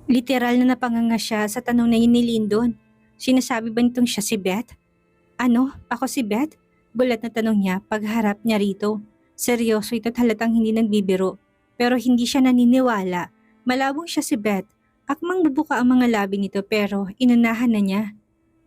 Literal na napanganga siya sa tanong na yun ni Lyndon. Sinasabi ba nitong siya si Beth? Ano? Ako si Beth? Gulat na tanong niya pagharap niya rito. Seryoso ito't halatang hindi nagbibiro. Pero hindi siya naniniwala. Malabong siya si Beth. Akmang bubuka ang mga labi nito pero inunahan na niya.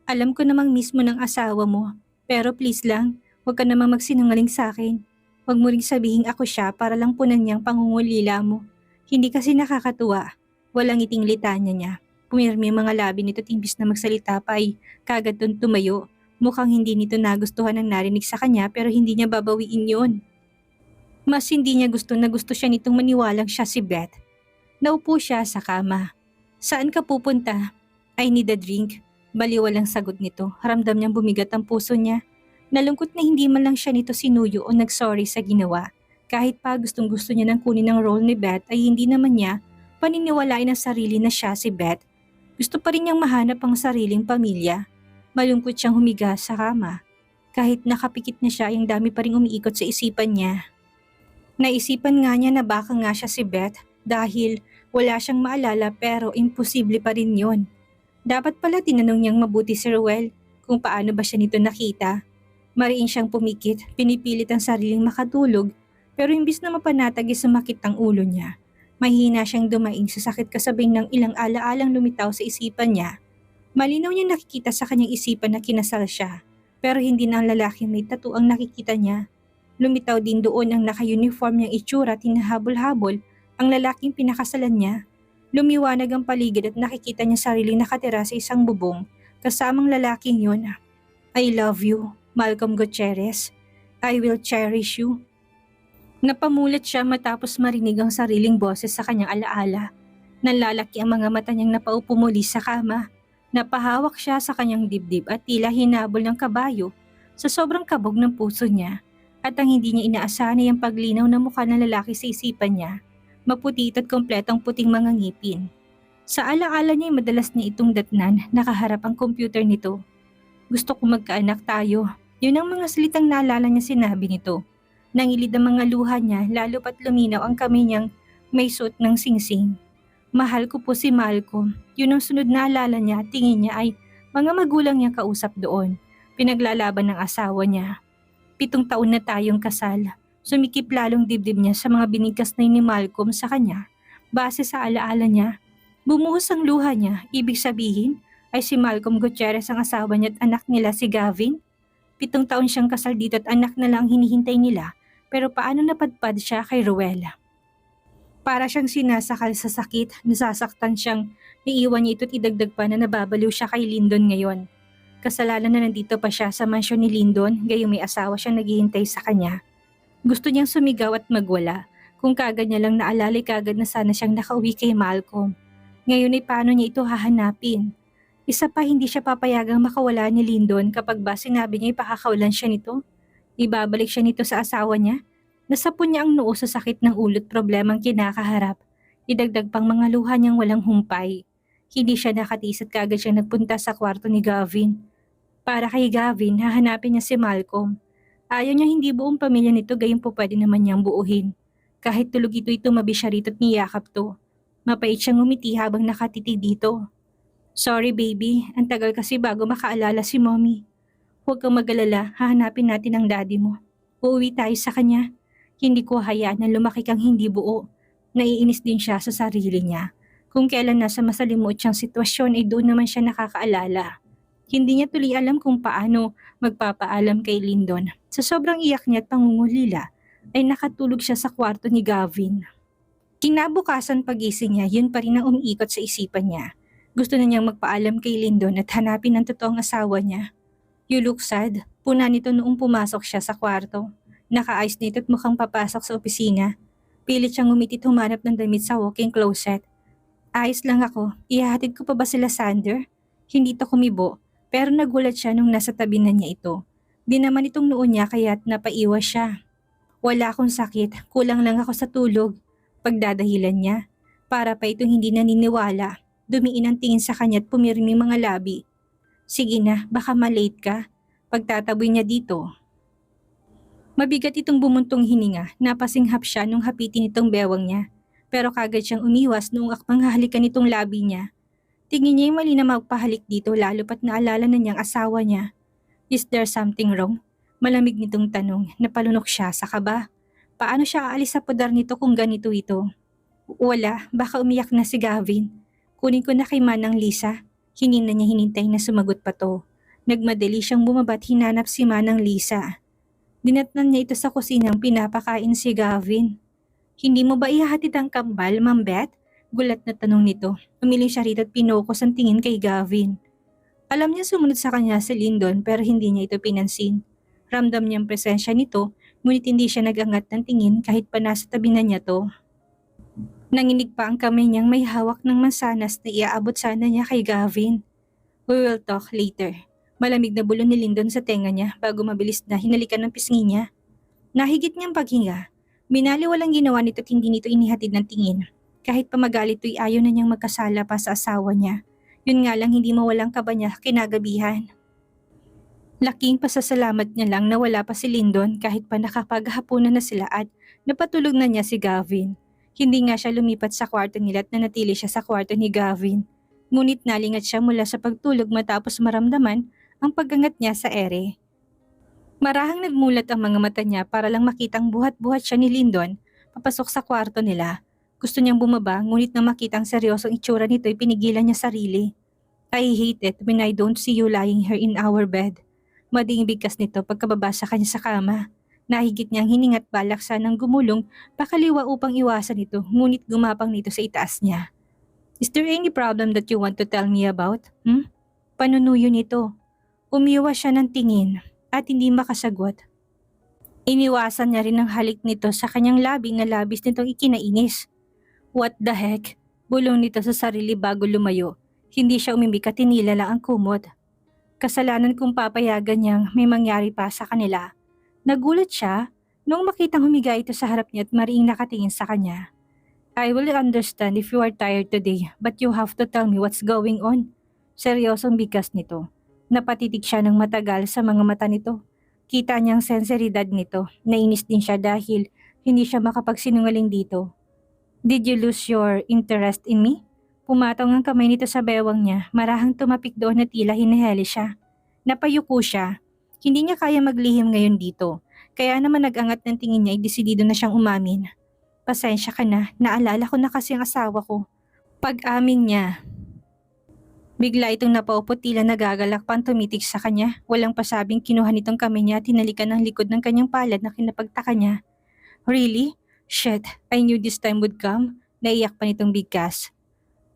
Alam ko namang mismo ng asawa mo. Pero please lang, huwag ka namang magsinungaling sa akin. Huwag mo ring sabihin ako siya para lang punan niyang pangungulila mo. Hindi kasi nakakatuwa. Walang iting litanya niya. Pumirmi ang mga labi nito at imbis na magsalita pa ay kagad dun tumayo. Mukhang hindi nito nagustuhan ang narinig sa kanya pero hindi niya babawiin yun. Mas hindi niya gusto na gusto siya nitong maniwalang siya si Beth. Naupo siya sa kama. Saan ka pupunta? I need a drink. Baliwalang sagot nito. Ramdam niyang bumigat ang puso niya. Nalungkot na hindi man lang siya nito sinuyo o nagsorry sa ginawa. Kahit pa gustong gusto niya nang kunin ang role ni Beth ay hindi naman niya paniniwalain ang sarili na siya si Beth. Gusto pa rin niyang mahanap ang sariling pamilya. Malungkot siyang humiga sa kama. Kahit nakapikit na siya, yung dami pa rin umiikot sa isipan niya. Naisipan nga niya na baka nga siya si Beth dahil wala siyang maalala pero imposible pa rin yun. Dapat pala tinanong niyang mabuti si Ruel kung paano ba siya nito nakita. Mariin siyang pumikit, pinipilit ang sariling makatulog pero imbis na mapanatag sumakit ang ulo niya. Mahina siyang dumaing sa sakit kasabing ng ilang alaalang lumitaw sa isipan niya. Malinaw niyang nakikita sa kanyang isipan na kinasal siya pero hindi na ang lalaki may tattoo ang nakikita niya. Lumitaw din doon ang naka-uniform niyang itsura at hinahabol-habol ang lalaking pinakasalan niya. Lumiwanag ang paligid at nakikita niya sariling nakatira sa isang bubong kasamang lalaking yun. I love you, Malcolm Gutierrez. I will cherish you. Napamulat siya matapos marinig ang sariling boses sa kanyang alaala. Nanlalaki ang mga mata niyang napaupo muli sa kama. Napahawak siya sa kanyang dibdib at tila hinabol ng kabayo sa sobrang kabog ng puso niya. At ang hindi niya inaasahan ay ang paglinaw na mukha ng lalaki sa isipan niya. Maputi at kompletong puting mga ngipin. Sa alaala niya ay madalas niya itong datnan, nakaharap ang computer nito. Gusto ko magkaanak tayo. Yun ang mga salitang naalala niya sinabi nito. Nangilid ang mga luha niya lalo pat luminaw ang kamay niyang may suot ng singsing. Mahal ko po si Malcolm. Yun ang sunod na alala niya at tingin niya ay mga magulang niya kausap doon. Pinaglalaban ng asawa niya. 7 taon na tayong kasal. Sumikip lalong dibdib niya sa mga binigkas na ni Malcolm sa kanya. Base sa alaala niya, bumuhos ang luha niya. Ibig sabihin ay si Malcolm Gutierrez ang asawa niya at anak nila si Gavin. 7 taon siyang kasal dito at anak na lang hinihintay nila. Pero paano napadpad siya kay Ruel? Para siyang sinasakal sa sakit, nasasaktan siyang iiwan niya ito't idagdag pa na nababaliw siya kay Lyndon ngayon. Kasalanan na nandito pa siya sa mansyon ni Lyndon, gayong may asawa siyang naghihintay sa kanya. Gusto niyang sumigaw at magwala, kung kagad niya lang naalalay kagad na sana siyang nakauwi kay Malcolm. Ngayon ay paano niya ito hahanapin? Isa pa hindi siya papayagang makawala ni Lyndon kapag ba sinabi niya ipakakawalan siya nito. Ibabalik siya nito sa asawa niya. Nasapon niya ang noo sa sakit ng ulot problemang kinakaharap. Idagdag pang mga luha niyang walang humpay. Hindi siya nakatiis at kagad siya nagpunta sa kwarto ni Gavin. Para kay Gavin, hahanapin niya si Malcolm. Ayaw niya hindi buong pamilya nito gayon po pwede naman niyang buuhin. Kahit tulog ito'y tumabi siya rito at niyakap to. Mapait siyang umiti habang nakatitig dito. Sorry baby, ang tagal kasi bago makaalala si mommy. Huwag kang mag-alala, hahanapin natin ang daddy mo. Uuwi tayo sa kanya. Hindi ko hayaan na lumaki kang hindi buo. Naiinis din siya sa sarili niya. Kung kailan nasa masalimuot siyang sitwasyon ay doon naman siya nakakaalala. Hindi niya tuloy alam kung paano magpapaalam kay Lyndon. Sa sobrang iyak niya at pangungulila, ay nakatulog siya sa kwarto ni Gavin. Kinabukasan pagising niya, yun pa rin ang umiikot sa isipan niya. Gusto na niyang magpaalam kay Lyndon at hanapin ang totoong asawa niya. You look sad. Puna nito noong pumasok siya sa kwarto. Naka-ayos nito at mukhang papasok sa opisina. Pilit siyang umitit humanap ng damit sa walk-in closet. Ayos lang ako. Ihahatid ko pa ba sila Sander? Hindi to kumibo. Pero nagulat siya nung nasa tabi na niya ito. Di naman itong noon niya kaya't napaiwas siya. Wala akong sakit, kulang lang ako sa tulog. Pagdadahilan niya. Para pa itong hindi naniniwala. Dumiin ang tingin sa kanya at pumirmi mga labi. Sige na, baka malate ka. Pagtataboy niya dito. Mabigat itong bumuntong hininga, napasinghap siya nung hapitin itong bewang niya. Pero kagad siyang umiwas noong akmang hahalikan nitong labi niya. Tingin niya yung mali na magpahalik dito lalo pat naalala na niyang asawa niya. Is there something wrong? Malamig nitong tanong, napalunok siya sa kaba. Paano siya aalis sa pudar nito kung ganito ito? Wala, baka umiyak na si Gavin. Kunin ko na kay Manang Lisa. Hindi na niya hinintay na sumagot pa to. Nagmadali siyang bumabat hinanap si Manang Lisa. Dinatnan niya ito sa kusinang pinapakain si Gavin. Hindi mo ba ihahatid ang kambal, Ma'am Beth? Gulat na tanong nito. Umiling siya rito at pinokos ang tingin kay Gavin. Alam niya sumunod sa kanya si Lyndon pero hindi niya ito pinansin. Ramdam niyang presensya nito, ngunit hindi siya nagangat ng tingin kahit pa nasa tabi na niya to. Nanginig pa ang kamay niyang may hawak ng mansanas na iaabot sana niya kay Gavin. We will talk later. Malamig na bulong ni Lyndon sa tenga niya bago mabilis na hinalikan ng pisngi niya. Nahigit niyang paghinga. Binaliwalang ginawa nito at hindi nito inihatid ng tingin. Kahit pa magalit to'y ayaw na niyang magkasala pa sa asawa niya. Yun nga lang hindi mawalang kaba niya kinagabihan. Laking pasasalamat niya lang na wala pa si Lyndon kahit pa nakapaghapunan na sila at napatulog na niya si Gavin. Hindi nga siya lumipat sa kwarto nila at nanatili siya sa kwarto ni Gavin. Ngunit nalingat siya mula sa pagtulog matapos maramdaman ang paggangat niya sa ere. Marahang nagmulat ang mga mata niya para lang makitang buhat-buhat siya ni Lyndon papasok sa kwarto nila. Gusto niyang bumaba ngunit nang makitang seryosong itsura nito'y pinigilan niya sarili. I hate it when I don't see you lying here in our bed. Mading bigkas nito pagkababa sa kanya sa kama. Nahigit niyang hiningat balak sanang gumulong pakaliwa upang iwasan ito ngunit gumapang nito sa itaas niya. Is there any problem that you want to tell me about? Panunuyo nito. Umiwas siya ng tingin at hindi makasagot. Iniwasan niya rin ang halik nito sa kanyang labi na labis nitong ikinainis. What the heck? Bulong nito sa sarili bago lumayo. Hindi siya umimik at tinila lang ang kumot. Kasalanan kung papayagan niyang may mangyari pa sa kanila. Nagulat siya nung makitang humiga ito sa harap niya at mariing nakatingin sa kanya. I will understand if you are tired today but you have to tell me what's going on. Seryosong bigkas nito. Napatitig siya ng matagal sa mga mata nito. Kita niyang senseridad nito. Nainis din siya dahil hindi siya makapagsinungaling dito. Did you lose your interest in me? Pumatong ang kamay nito sa bewang niya, marahang tumapik doon na tila hiniheli siya. Napayuko siya. Hindi niya kaya maglihim ngayon dito. Kaya naman nagangat ng tingin niya ay desidido na siyang umamin. Pasensya ka na, naalala ko na kasi ang asawa ko. Pag-amin niya. Bigla itong napaupo tila nagagalak pang tumitig sa kanya. Walang pasabing kinuha nitong kamay niya at hinalikan ng likod ng kanyang palad na kinapagtaka niya. Really? Shit, I knew this time would come. Naiyak pa nitong bigkas.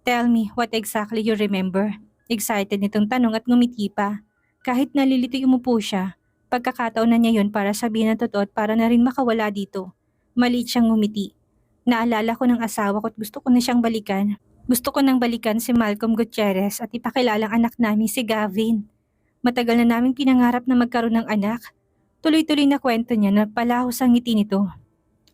Tell me what exactly you remember. Excited nitong tanong at ngumiti pa. Kahit nalilito'y umupo siya. Pagkakataon na niya yun para sabihin ang totoo at para na rin makawala dito. Maliit siyang ngumiti. Naalala ko ng asawa ko at gusto ko na siyang balikan. Gusto ko nang balikan si Malcolm Gutierrez at ipakilalang anak namin si Gavin. Matagal na naming pinangarap na magkaroon ng anak. Tuloy-tuloy na kwento niya na palahos ang ngiti nito.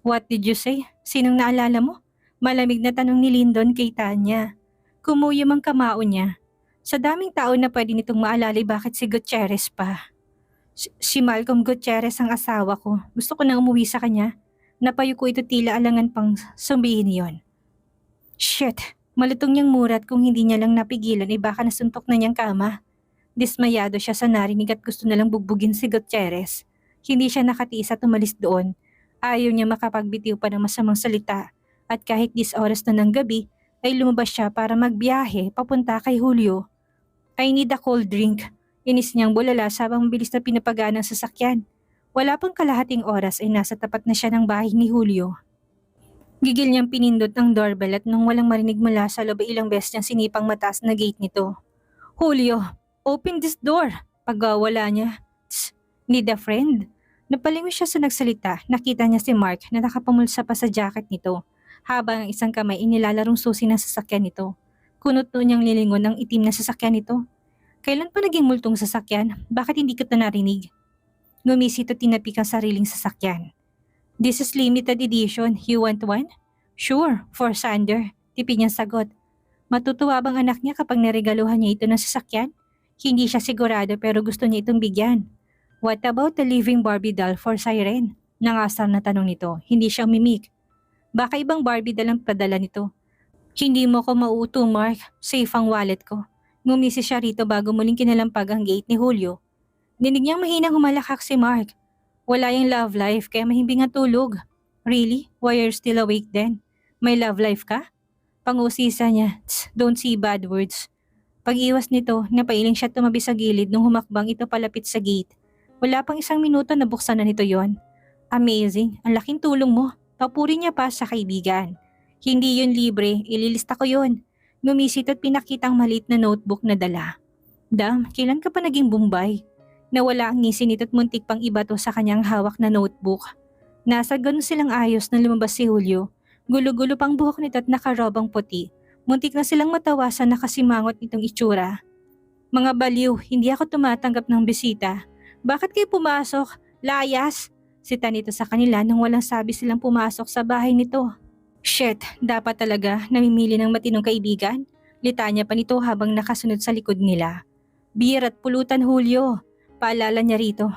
What did you say? Sinong naalala mo? Malamig na tanong ni Lyndon kay Tanya. Kumuyom ang kamao niya. Sa daming tao na pwede nitong maalalay bakit si Gutierrez pa. Si Malcolm Gutierrez ang asawa ko. Gusto ko nang umuwi sa kanya. Napayuko ito tila alangan pang sumbihin yon. Shit! Malutong niyang murat kung hindi niya lang napigilan ay baka nasuntok na niyang kama. Dismayado siya sa narinig at gusto na lang bugbugin si Gutierrez. Hindi siya nakatiis at umalis doon. Ayaw niya makapagbitiw pa ng masamang salita at kahit 10 oras na ng gabi ay lumabas siya para magbiyahe papunta kay Julio. I need a cold drink. Inis niyang bulala sabang mabilis na pinapagaan ng sasakyan. Wala pang kalahating oras ay nasa tapat na siya ng bahay ni Julio. Gigil niyang pinindot ang doorbell at nung walang marinig mula sa loob ay ilang beses niyang sinipang mataas na gate nito. Julio, open this door! Pagwawala niya. Tss, need a friend? Napalingon siya sa nagsalita, nakita niya si Mark na nakapamulsa pa sa jacket nito, habang ang isang kamay inilalarong susi ng sasakyan nito. Kunot noon niyang lilingon ng itim na sasakyan nito. Kailan pa naging multong sasakyan? Bakit hindi kita narinig? Ngumisit at tinapik ang sariling sasakyan. This is limited edition, you want one? Sure, for Sander, tipi niyang sagot. Matutuwa bang anak niya kapag naregaluhan niya ito ng sasakyan? Hindi siya sigurado pero gusto niya itong bigyan. What about the living Barbie doll for Siren? Nangasar na tanong nito, hindi siya umimik. Baka ibang Barbie dalang padala nito. Hindi mo ko mauuto, Mark. Safe ang wallet ko. Ngumisi siya rito bago muling kinalampag ang gate ni Julio. Dinig niyang mahinang humalakak si Mark. Wala yung love life kaya mahimbing ang tulog. Really? Why are you still awake then? May love life ka? Pangusisa niya, "Tsk, don't say bad words." Pag-iwas nito, napailing siya tumabi sa gilid nung humakbang ito palapit sa gate. Wala pang isang minuto na buksan na nito yon. Amazing, ang laking tulong mo. Papuri niya pa sa kaibigan. Hindi yun libre, ililista ko yun. Gumisit at pinakitang maliit na notebook na dala. Dam, kailan ka pa naging Bombay? Nawala ang ngisi nito at muntik pang ibato sa kanyang hawak na notebook. Nasa ganun silang ayos na lumabas si Julio. Gulo-gulo pang buhok nito at nakarobang puti. Muntik na silang matawasan na kasimangot nitong itsura. Mga baliw, hindi ako tumatanggap ng bisita. Bakit kayo pumasok? Layas! Sita nito sa kanila nang walang sabi silang pumasok sa bahay nito. Shit, dapat talaga namimili ng matinong kaibigan? Litanya pa nito habang nakasunod sa likod nila. Beer at pulutan, Julio. Paalala niya rito.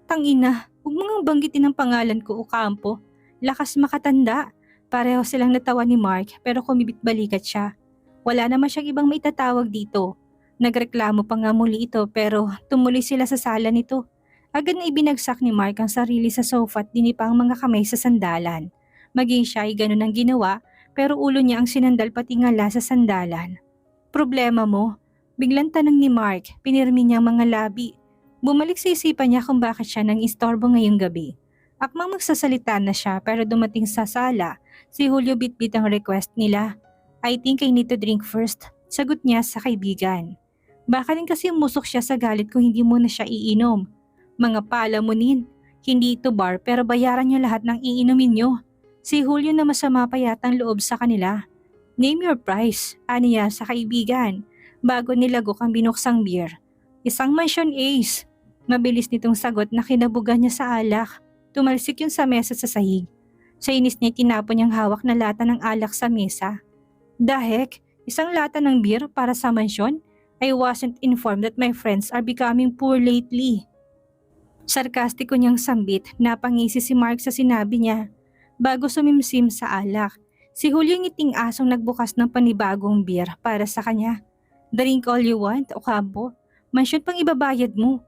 Tangina, huwag mong banggitin ang pangalan ko o kampo. Lakas makatanda. Pareho silang natawa ni Mark pero kumibit balikat siya. Wala naman siyang ibang maitatawag dito. Nagreklamo pa nga muli ito pero tumuloy sila sa sala nito. Agad na ibinagsak ni Mark ang sarili sa sofa at dinipa ang mga kamay sa sandalan. Maging siya ay ganun ang ginawa pero ulo niya ang sinandal pati ngala sa sandalan. Problema mo? Biglang tanong ni Mark, pinirmi niya ang mga labi. Bumalik sa isipan niya kung bakit siya nang istorbo ngayong gabi. Akmang magsasalita na siya pero dumating sa sala, si Julio bitbit ang request nila. I think I need to drink first, sagot niya sa kaibigan. Baka rin kasi umusok siya sa galit kung hindi mo na siya iinom. Mga palamunin, hindi ito bar pero bayaran niyo lahat ng iinumin niyo. Si Julio na masama pa yatang loob sa kanila. Name your price, aniya sa kaibigan, bago nilagok ang binuksang beer. Isang mansion ace. Mabilis nitong sagot na kinabugan niya sa alak. Tumalsik yun sa mesa sa sahig. Sa inis niya tinapon niyang hawak na lata ng alak sa mesa. The heck? Isang lata ng beer para sa mansyon? I wasn't informed that my friends are becoming poor lately. Sarkastiko niyang sambit, napangisi si Mark sa sinabi niya. Bago sumimsim sa alak, si Julio ngiting asong nagbukas ng panibagong beer para sa kanya. Drink all you want o kampo, mansyon pang ibabayad mo.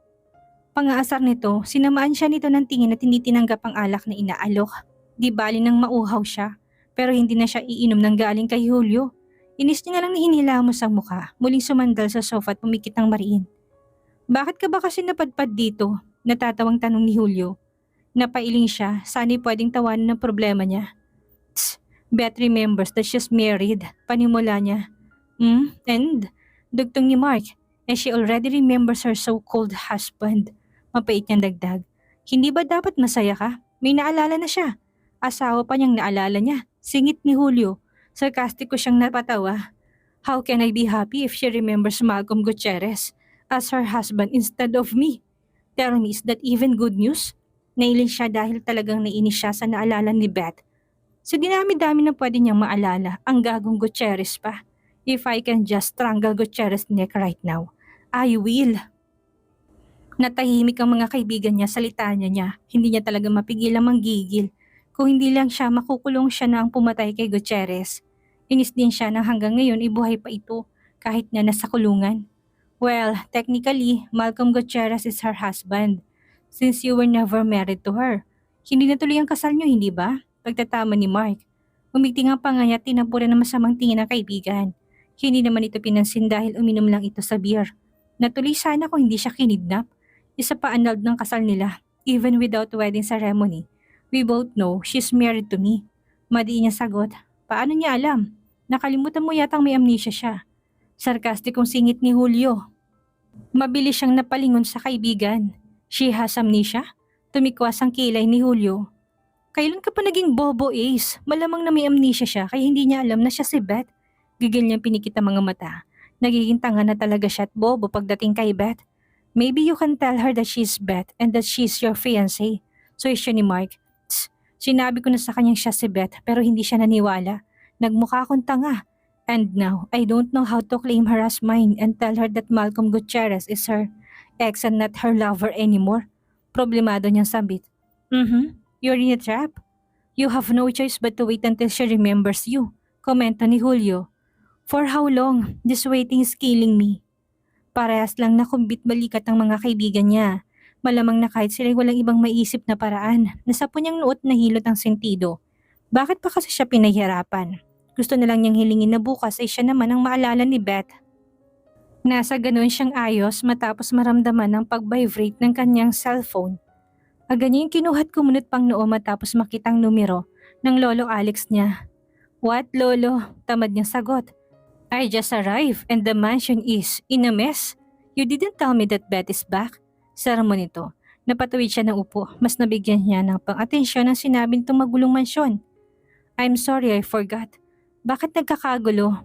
Pangaasar nito, sinamaan siya nito ng tingin at hindi tinanggap ang alak na inaalok. Di bali nang mauhaw siya, pero hindi na siya iinom ng galing kay Julio. Inis niya na lang na hinilamos ang muka, muling sumandal sa sofa at pumikit ng mariin. Bakit ka ba kasi napadpad dito? Natatawang tanong ni Julio. Napailing siya, sana'y pwedeng tawanan ng problema niya. Tss, Beth remembers that she's married, panimula niya. And? Dugtong ni Mark, and she already remembers her so-called husband. Mapait niyang dagdag. Hindi ba dapat masaya ka? May naalala na siya. Asawa pa niyang naalala niya. Singit ni Julio. Sarkastiko siyang napatawa. How can I be happy if she remembers Malcolm Gutierrez as her husband instead of me? Tell me, is that even good news? Nailing siya dahil talagang nainis siya sa naalala ni Beth. Sa dinami-dami na pwede niyang maalala, ang gagong Gutierrez pa. If I can just strangle Gutierrez' neck right now, I will. Natahimik ang mga kaibigan niya sa litanya niya. Hindi niya talaga mapigil ang manggigil. Kung hindi lang siya, makukulong siya na ang pumatay kay Gutierrez. Inis din siya na hanggang ngayon ibuhay pa ito kahit na nasa kulungan. Well, technically, Malcolm Gutierrez is her husband since you were never married to her. Hindi na tuloy ang kasal niyo, hindi ba? Pagtatama ni Mark. Umiting ang panga niya at tinapura ng masamang tingin ng kaibigan. Hindi naman ito pinansin dahil uminom lang ito sa beer. Natuloy sana kung hindi siya kinidnap. Isa pa annulled ng kasal nila, even without wedding ceremony. We both know she's married to me. Madiin niya sagot. Paano niya alam? Nakalimutan mo yatang may amnesia siya. Sarkastikong singit ni Julio. Mabilis siyang napalingon sa kaibigan. She has amnesia? Tumikwas ang kilay ni Julio. Kailan ka pa naging bobo, Ace? Malamang na may amnesia siya kaya hindi niya alam na siya si Beth. Gigil niyang pinikit ang mga mata. Nagiging tanga na talaga siya at bobo pagdating kay Beth. Maybe you can tell her that she's Beth and that she's your fiancé. So isyo ni Mark. Tss, sinabi ko na sa kanyang siya si Beth pero hindi siya naniwala. Nagmukha akong tanga. And now, I don't know how to claim her as mine and tell her that Malcolm Gutierrez is her ex and not her lover anymore. Problemado niyang sabit. You're in a trap. You have no choice but to wait until she remembers you, komento ni Julio. For how long? This waiting is killing me. Parehas lang na kumbit balikat ang mga kaibigan niya. Malamang na kahit sila'y walang ibang maisip na paraan, nasa punyang nuot na hilot ang sentido. Bakit pa kasi siya pinahirapan? Gusto na lang niyang hilingin na bukas ay siya naman ang maalala ni Beth. Nasa ganoon siyang ayos matapos maramdaman ang pag-vibrate ng kanyang cellphone. Agad niya yung kinuhat kumunot pang noo matapos makitang numero ng Lolo Alex niya. What, Lolo? Tamad niyang sagot. I just arrived and the mansion is in a mess. You didn't tell me that Beth is back. Sara mo nito. Napatuwid siya ng upo. Mas nabigyan niya ng pang-atensyon ang sinabi nitong magulong mansyon. I'm sorry, I forgot. Bakit nagkakagulo?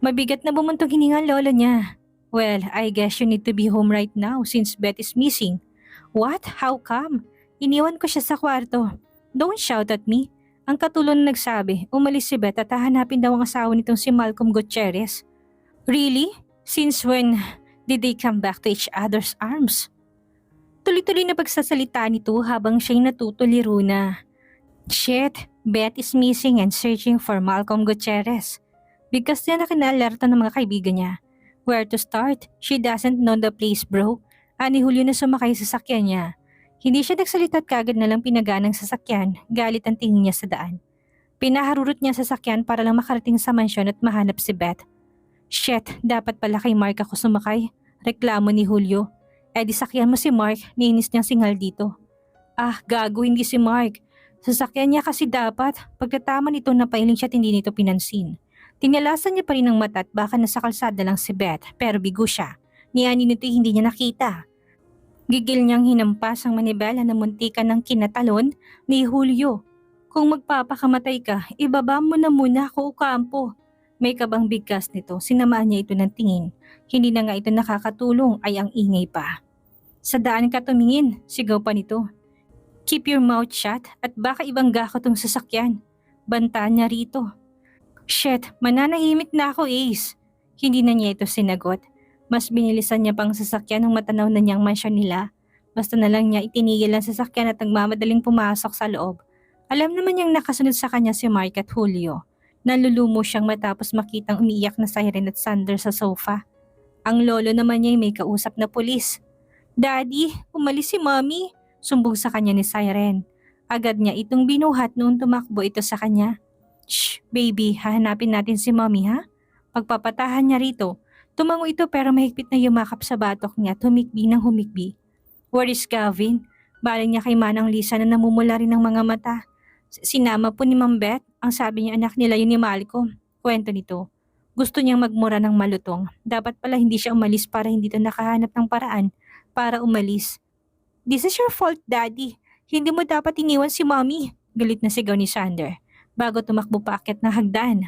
Mabigat na bumuntong hininga ang lolo niya. Well, I guess you need to be home right now since Beth is missing. What? How come? Iniwan ko siya sa kwarto. Don't shout at me. Ang katulong na nagsabi, umalis si Beth at hahanapin daw ang asawa nitong si Malcolm Gutierrez. Really? Since when did they come back to each other's arms? Tuloy-tuloy na pagsasalita nito habang siya'y natutuliro na. Shit, Beth is missing and searching for Malcolm Gutierrez. Bigkas niya na kinalerta ng mga kaibigan niya. Where to start? She doesn't know the place, bro. Ani Julio na sumakay sa sakyan niya. Hindi siya nagsalita at kagad na lang pinaganang sasakyan, galit ang tingin niya sa daan. Pinaharurot niya sa sasakyan para lang makarating sa mansyon at mahanap si Beth. Shit, dapat pala kay Mark ako sumakay. Reklamo ni Julio. Di sakyan mo si Mark, niinis niyang singal dito. Ah, gago, hindi si Mark. Sasakyan niya kasi dapat. Pagkatama nito napailing siya at hindi nito pinansin. Tinalasan niya pa rin ang mata at baka nasa kalsada lang si Beth pero bigo siya. Niyani nito'y hindi niya nakita. Gigil niyang hinampas ang manibela na muntikan ng kinatalon ni Julio. Kung magpapakamatay ka, ibaba mo na muna ako ukampo. May kabang bigkas nito, sinamaan niya ito ng tingin. Hindi na nga ito nakakatulong ay ang ingay pa. Sa daan ka tumingin, sigaw pa nito. Keep your mouth shut at baka ibangga ko tong sasakyan. Bantaan niya rito. Shit, mananahimik na ako, Ace. Hindi na niya ito sinagot. Mas binilisan niya pang sasakyan nung matanaw na niyang mansyon nila. Basta na lang niya itinigil ang sasakyan at nagmamadaling pumasok sa loob. Alam naman niyang nakasunod sa kanya si Mark at Julio. Nalulumo siyang matapos makitang umiiyak na Siren at Sander sa sofa. Ang lolo naman niya ay may kausap na pulis. Daddy, umalis si Mommy. Sumbong sa kanya ni Siren. Agad niya itong binuhat noong tumakbo ito sa kanya. Shh, baby, hahanapin natin si Mommy ha? Pagpapatahan niya rito. Tumango ito pero mahigpit na yumakap sa batok niya at humikbi ng humikbi. Where is Gavin? Baling niya kay Manang Lisa na namumula rin ng mga mata. Sinama po ni Ma'am Beth, ang sabi niya anak nila yun ni Malcolm. Kwento nito. Gusto niyang magmura ng malutong. Dapat pala hindi siya umalis para hindi ito nakahanap ng paraan para umalis. This is your fault, Daddy. Hindi mo dapat iniwan si Mommy. Galit na sigaw ni Sander bago tumakbo paakyat ng hagdan.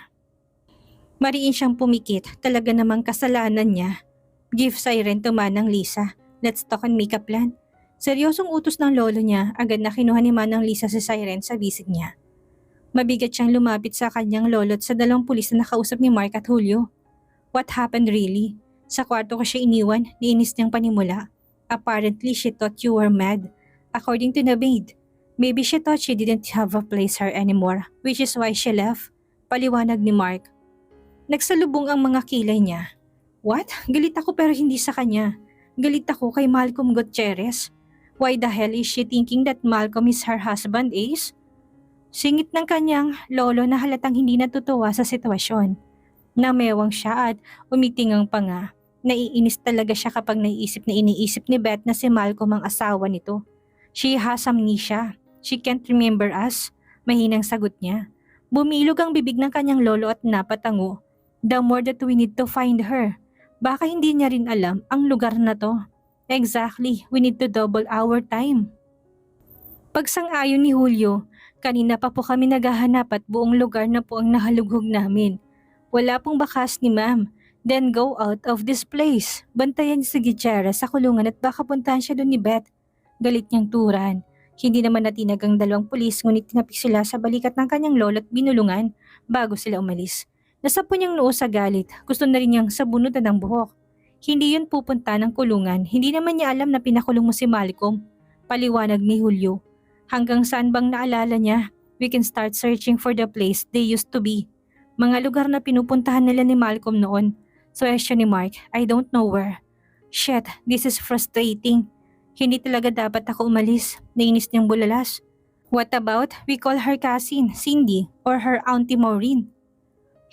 Mariin siyang pumikit, talaga namang kasalanan niya. Give Siren to Manang Lisa. Let's talk on makeup plan. Seryosong utos ng lolo niya, agad na kinuha ni Manang Lisa si Siren sa visit niya. Mabigat siyang lumapit sa kanyang lolo at sa dalawang pulis na nakausap ni Mark at Julio. What happened really? Sa kwarto ko siya iniwan, niinis niyang panimula. Apparently she thought you were mad. According to the maid, maybe she thought she didn't have a place here anymore, which is why she left. Paliwanag ni Mark. Nagsalubong ang mga kilay niya. What? Galit ako pero hindi sa kanya. Galit ako kay Malcolm Gutierrez. Why the hell is she thinking that Malcolm is her husband, Ace? Singit ng kanyang lolo na halatang hindi natutuwa sa sitwasyon. Namewang siya at umiting ang panga. Naiinis talaga siya kapag naiisip na iniisip ni Beth na si Malcolm ang asawa nito. She has amnesia. She can't remember us. Mahinang sagot niya. Bumilog ang bibig ng kanyang lolo at napatango. The more that we need to find her. Baka hindi niya rin alam ang lugar na to. Exactly, we need to double our time. Pagsang-ayon ni Julio, kanina pa po kami naghahanap at buong lugar na po ang nahalughog namin. Wala pong bakas ni ma'am. Then go out of this place. Bantayan si Gutierrez sa kulungan at baka puntahan siya doon ni Beth. Galit niyang turan. Hindi naman natinag ang dalawang pulis ngunit tinapik sila sa balikat ng kanyang lolo at binulungan bago sila umalis. Nasapo niyang noo sa galit. Gusto na rin niyang sabunutan ng buhok. Hindi yun pupunta ng kulungan. Hindi naman niya alam na pinakulong mo si Malcolm. Paliwanag ni Julio. Hanggang saan bang naalala niya? We can start searching for the place they used to be. Mga lugar na pinupuntahan nila ni Malcolm noon. Question ni Mark, I don't know where. Shit, this is frustrating. Hindi talaga dapat ako umalis. Nainis niyang bulalas. What about we call her cousin, Cindy, or her auntie Maureen?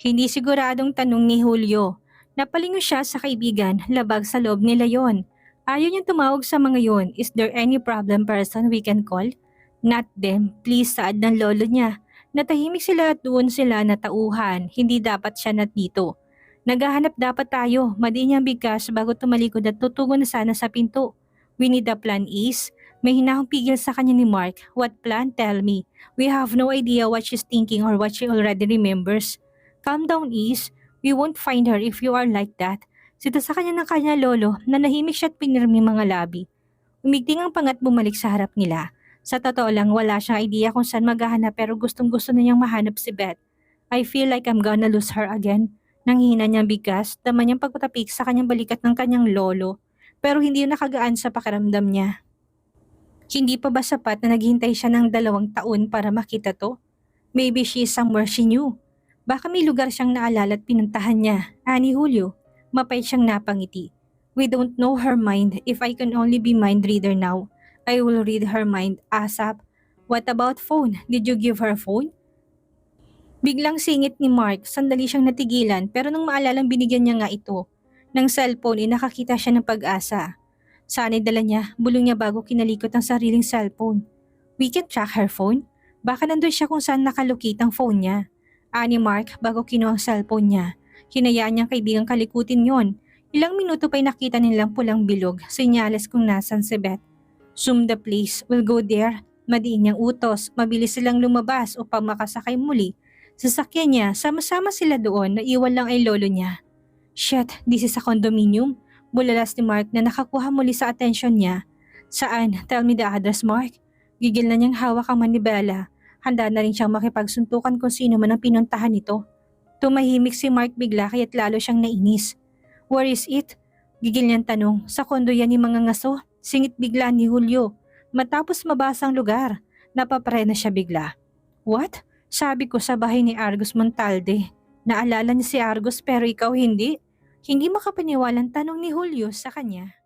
Hindi siguradong tanong ni Julio. Napalingon siya sa kaibigan, labag sa loob nila yon. Ayaw niyang tumawag sa mga yon. Is there any problem person we can call? Not them, please, saad ng lolo niya. Natahimik sila at doon sila natauhan. Hindi dapat siya nandito. Naghahanap dapat tayo, madi niyang bigkas bago tumalikod at tutugon na sana sa pinto. We need a plan, Is. May hinahong pigil sa kanya ni Mark. What plan? Tell me. We have no idea what she's thinking or what she already remembers. Calm down, Is. We won't find her if you are like that. Sita sa kanya ng kanya lolo na nahimik siya at pinirmi mga labi. Umigting ang pangat bumalik sa harap nila. Sa totoo lang wala siyang idea kung saan maghahanap pero gustong gusto na niyang mahanap si Beth. I feel like I'm gonna lose her again. Nanghihina niyang bigkas, dama niyang pagpatapik sa kanyang balikat ng kanyang lolo. Pero hindi yun nakagaan sa pakiramdam niya. Hindi pa ba sapat na naghihintay siya ng 2 taon para makita to? Maybe she is somewhere she knew. Baka may lugar siyang naalala at pinuntahan niya. Ani Julio, mapait siyang napangiti. We don't know her mind. If I can only be mind reader now, I will read her mind ASAP. What about phone? Did you give her phone? Biglang singit ni Mark, sandali siyang natigilan pero nung maalalang binigyan niya nga ito. Ng cellphone nakakita siya ng pag-asa. Sana'y dala niya, bulong niya bago kinalikot ang sariling cellphone. We can track her phone? Baka nandun siya kung saan nakalukit ang phone niya. Ani Mark bago kinuha ang cellphone niya. Hinayaan niyang kaibigang kalikutin yon. Ilang minuto pa'y nakita nilang pulang bilog, senyales kung nasan si Beth. Zoom the place, we'll go there. Madiin niyang utos, mabilis silang lumabas upang makasakay muli. Sasakyan niya, sama-sama sila doon, naiwan lang ay lolo niya. Shit, this is a condominium. Bulalas ni Mark na nakakuha muli sa atensyon niya. Saan? Tell me the address, Mark. Gigil na niyang hawak ang manibela. Handa na rin siyang makipagsuntukan kung sino man ang pinuntahan nito. Tumahimik si Mark bigla kaya't lalo siyang nainis. Where is it? Gigil niyang tanong. Sa kondo yan ni mga ngaso. Singit bigla ni Julio. Matapos mabasa ang lugar, napaprena siya bigla. What? Sabi ko sa bahay ni Argos Montalde. Naalala niya si Argos pero ikaw hindi? Hindi makapaniwalang tanong ni Julio sa kanya.